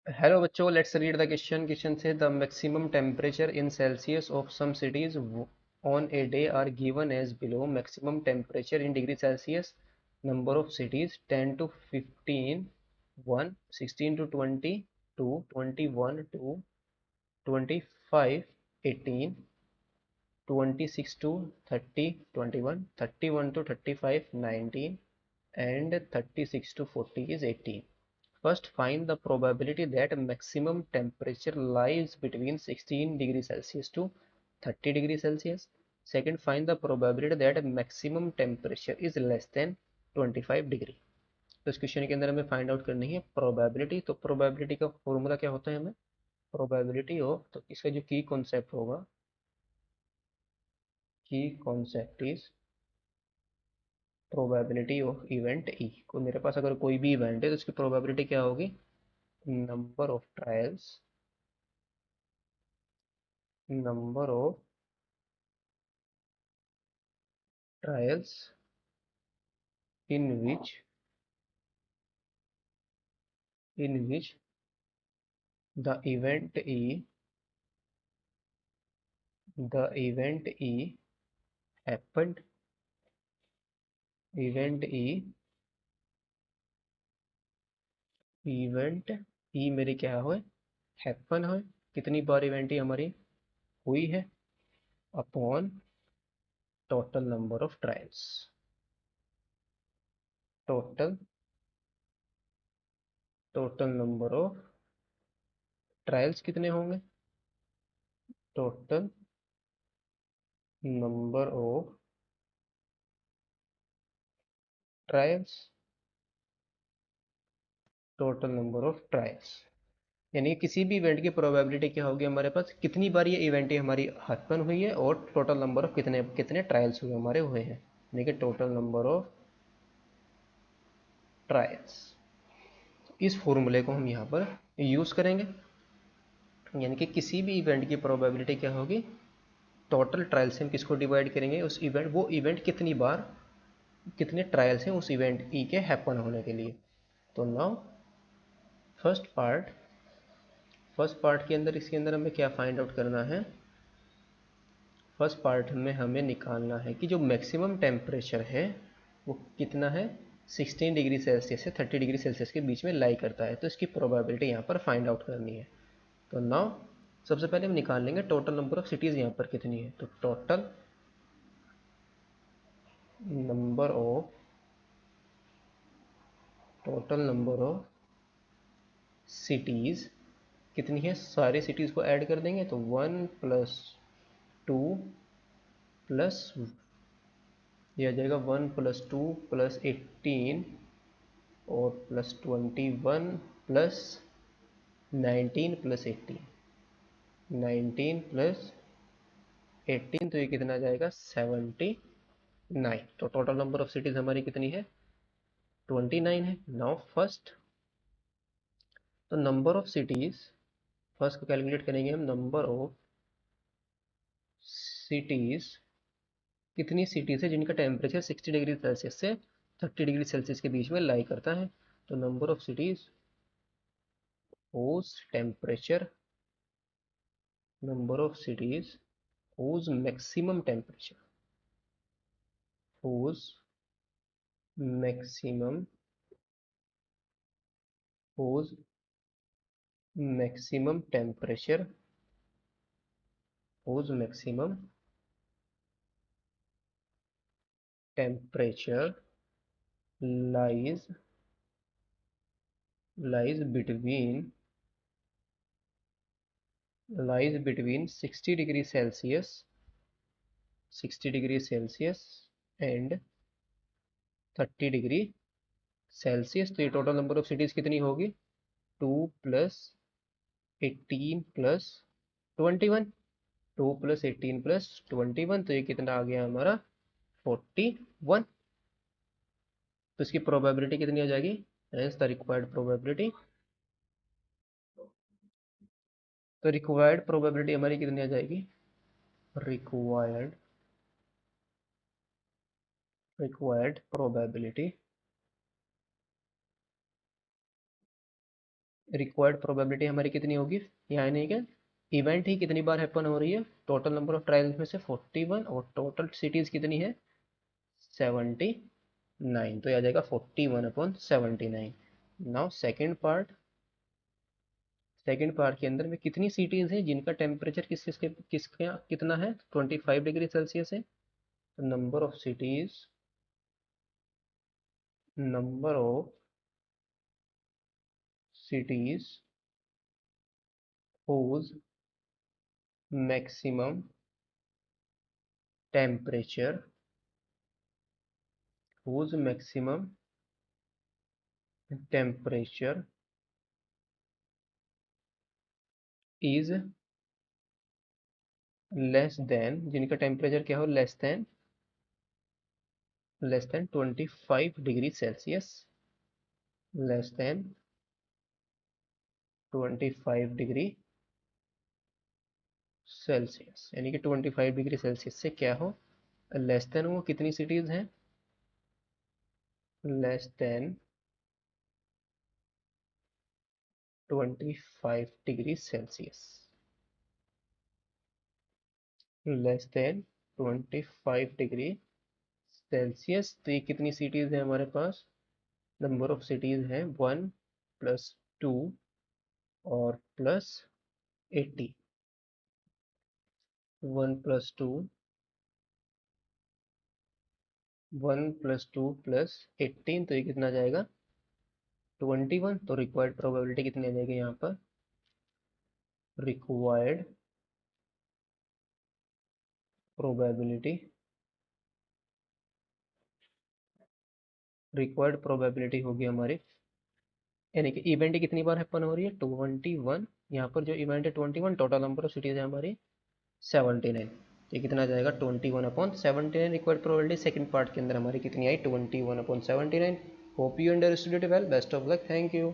Hello बच्चों, let's read the question say the maximum temperature in Celsius of some cities on a day are given as below. Maximum temperature in degree Celsius, number of cities 10 to 15, 1, 16 to 20, 2, 21 to 25, 18, 26 to 30, 21, 31 to 35, 19, and 36 to 40 is 18. First, find the probability that maximum temperature lies between 16 degrees Celsius to 30 degrees Celsius. Second, find the probability that maximum temperature is less than 25 degree. तो इस question के अंदर हमें find out करनी है probability. तो probability का formula क्या होता है हमें? प्रोबेबिलिटी ऑफ, तो इसका जो की कॉन्सेप्ट होगा, की concept is probability of event E. को मेरे पास अगर कोई भी इवेंट है तो उसकी प्रोबेबिलिटी क्या होगी? Number of trials, number of trials in which the event E happened. event E event E मेरी क्या हो, हैपन हो. कितनी बार इवेंट ई हमारी हुई है? Upon total number of trials. Total total number of trials कितने होंगे? Total number of trials. Total number of trials यानी कि किसी भी इवेंट की प्रोबेबिलिटी क्या होगी हमारे पास, कितनी बार ये इवेंट हमारी हैपन हुई है और टोटल नंबर ऑफ कितने कितने ट्रायल्स हुए हमारे हुए हैं, यानी कि टोटल नंबर ऑफ ट्रायल्स. इस फॉर्मूले को हम यहाँ पर यूज़ करेंगे. यानी कि किसी भी इवेंट की प्रोबेबिलिटी क्या होगी, टोटल ट्रायल से हम किसको डिवाइड करेंगे, उस इवेंट, वो इवेंट कितनी बार, कितने ट्रायल्स हैं उस इवेंट ई के हैपन होने के लिए. तो now first part first part के अंदर, इसके अंदर हमें क्या फाइंड आउट करना है? फर्स्ट पार्ट में हमें निकालना है कि जो मैक्सिमम टेम्परेचर है वो कितना है, 16 डिग्री सेल्सियस से 30 डिग्री सेल्सियस के बीच में लाई करता है. तो इसकी प्रोबेबिलिटी यहाँ पर फाइंड आउट करनी है. तो नाउ सबसे पहले हम निकाल लेंगे टोटल नंबर ऑफ सिटीज़ यहाँ पर कितनी है. तो number of total number of cities कितनी है, सारी सिटीज़ को ऐड कर देंगे. तो 1 + 2 + ये आ जाएगा 1 + 2 + 18 और +21 +19 + 18 तो ये कितना आ जाएगा, 79. तो टोटल नंबर ऑफ सिटीज हमारी कितनी है, 29 है. नाउ फर्स्ट, तो नंबर ऑफ सिटीज फर्स्ट को कैलकुलेट करेंगे हम. नंबर ऑफ सिटीज, कितनी सिटीज है जिनका टेम्परेचर 60 डिग्री सेल्सियस से 30 डिग्री सेल्सियस के बीच में लाई करता है. तो number of cities whose temperature number of cities whose maximum temperature whose maximum whose maximum temperature whose maximum temperature lies lies between 60 degree celsius 60 degree celsius and 30 degree Celsius. तो ये total number of cities कितनी होगी, 2 + 18 + 21. 2 + 18 + 21 तो ये कितना आ गया हमारा, 41. तो इसकी प्रोबेबिलिटी कितनी आ जाएगी, हेंस द रिक्वायर्ड प्रोबेबिलिटी. तो रिक्वायर्ड प्रोबेबिलिटी हमारी कितनी आ जाएगी, required required probability required probability हमारी कितनी होगी, यानी कि इवेंट ही कितनी बार हैपन हो रही है, टोटल नंबर ऑफ ट्रायल्स में से 41 और टोटल सिटीज कितनी है 79, तो आ जाएगा 41/79। नाउ सेकेंड पार्ट के अंदर में कितनी सिटीज हैं जिनका टेम्परेचर किसका कितना है 25 डिग्री सेल्सियस है, तो number of cities whose maximum temperature whose maximum temperature is less than, जिनका टेम्परेचर क्या हो less than 25 degree Celsius, less than 25 degree Celsius, यानी कि 25 डिग्री सेल्सियस से क्या हो लेस देन, वो कितनी सिटीज हैं less than 25 degree Celsius, less than 25 degree Celsius. तो ये कितनी सिटीज है हमारे पास, नंबर ऑफ सिटीज है 1 + 2 और +80, 1 + 2 +18, तो ये कितना जाएगा 21। तो रिक्वायर्ड प्रोबेबिलिटी कितनी आ जाएगी यहाँ पर, रिक्वायर्ड प्रोबेबिलिटी होगी हमारी, यानी कि इवेंट कितनी बार हैपन हो रही है 21, यहाँ पर जो इवेंट है 21, टोटल नंबर ऑफ सिटीज है हमारी 79, तो ये कितना जाएगा 21/79। रिक्वायर्ड प्रोबेबिलिटी सेकंड पार्ट के अंदर हमारी कितनी आई 21/79। Hope you understood it well, best of luck, thank you.